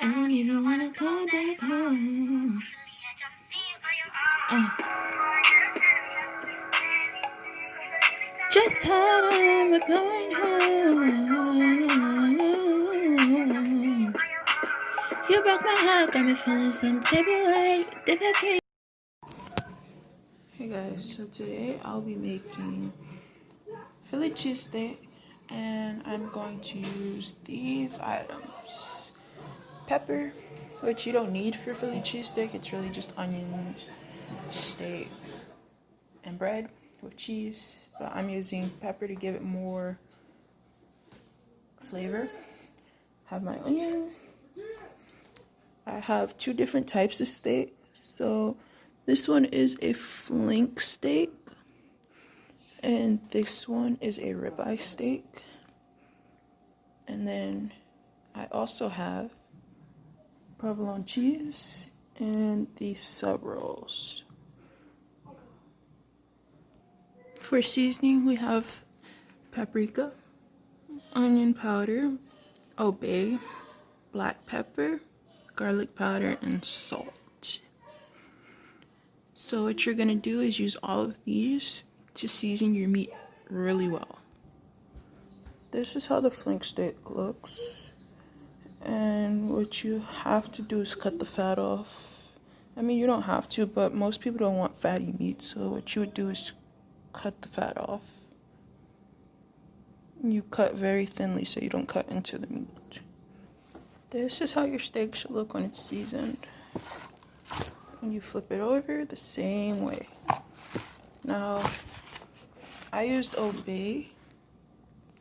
I don't even wanna go back home. Just how I'm going home. You broke my heart, got me feeling some type of way. Hey guys, so today I'll be making Philly cheesesteak, and I'm going to use these items: pepper, which you don't need for Philly cheesesteak. It's really just onions, steak, and bread with cheese. But I'm using pepper to give it more flavor. Have my onion. I have two different types of steak. So this one is a flank steak, and this one is a ribeye steak. And then I also have provolone cheese and the sub rolls. For seasoning, we have paprika, onion powder, obey, black pepper, garlic powder, and salt. So what you're gonna do is use all of these to season your meat really well. This is how the flank steak looks. And what you have to do is cut the fat off. I mean, you don't have to, but most people don't want fatty meat. So what you would do is cut the fat off. You cut very thinly so you don't cut into the meat. This is how your steak should look when it's seasoned. When you flip it over, the same way. Now, I used obey.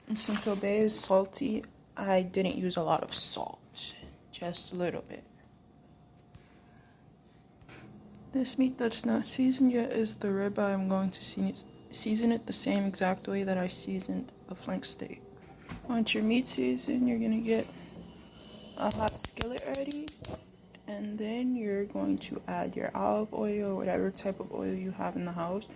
And since obey is salty, I didn't use a lot of salt. Just a little bit. This meat that's not seasoned yet is the ribeye. I'm going to season it the same exact way that I seasoned the flank steak. Once your meat's seasoned, you're going to get a hot skillet ready. And then you're going to add your olive oil or whatever type of oil you have in the house.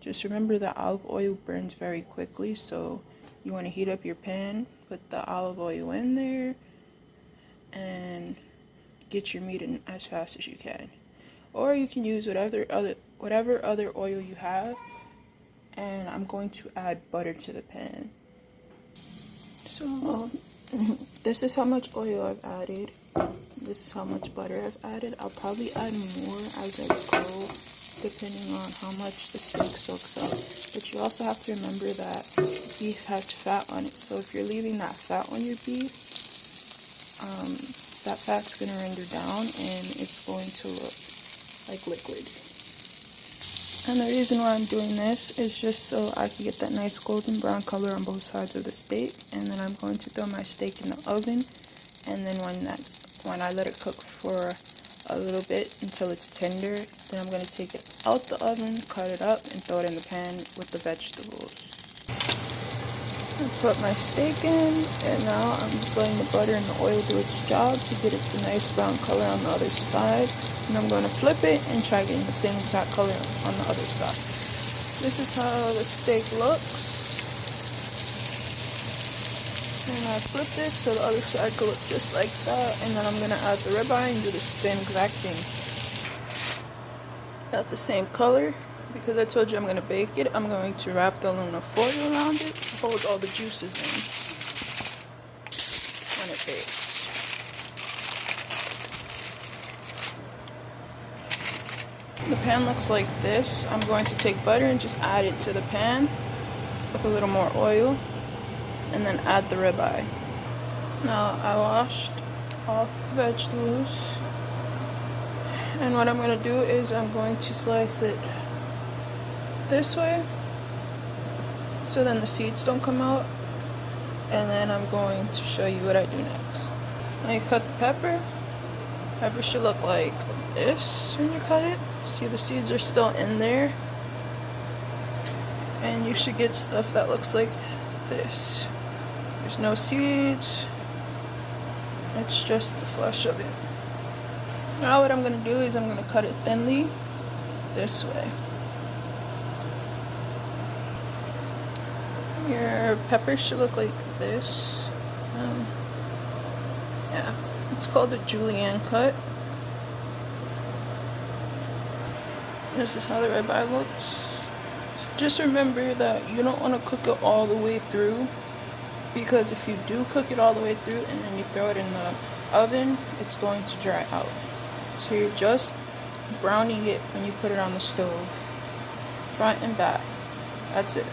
Just remember that olive oil burns very quickly, so you want to heat up your pan, put the olive oil in there, and get your meat in as fast as you can. Or you can use whatever other oil you have. And I'm going to add butter to the pan. So this is how much oil I've added. This is how much butter I've added. I'll probably add more as I go, depending on how much the steak soaks up. But you also have to remember that beef has fat on it. So if you're leaving that fat on your beef, that fat's going to render down and it's going to look like liquid. And the reason why I'm doing this is just so I can get that nice golden brown color on both sides of the steak. And then I'm going to throw my steak in the oven. And then when I let it cook for a little bit until it's tender, then I'm going to take it out the oven, cut it up, and throw it in the pan with the vegetables. I put my steak in, and now I'm just letting the butter and the oil do its job to get it the nice brown color on the other side. And I'm going to flip it and try getting the same exact color on the other side. This is how the steak looks. And I flipped it so the other side could look just like that. And then I'm going to add the ribeye and do the same exact thing. Got the same color. Because I told you I'm going to bake it, I'm going to wrap the aluminum foil around it to hold all the juices in when it bakes. The pan looks like this. I'm going to take butter and just add it to the pan with a little more oil, and then add the ribeye. Now I washed off the vegetables, and what I'm going to do is I'm going to slice it this way so then the seeds don't come out, and then I'm going to show you what I do next. Now you cut the pepper. Pepper should look like this when you cut it. See, the seeds are still in there, and you should get stuff that looks like this. There's no seeds, it's just the flesh of it. Now what I'm going to do is I'm going to cut it thinly this way. Your pepper should look like this. Yeah. It's called the julienne cut. This is how the ribeye looks. Just remember that you don't want to cook it all the way through, because if you do cook it all the way through and then you throw it in the oven, it's going to dry out. So you're just browning it when you put it on the stove, front and back. That's it.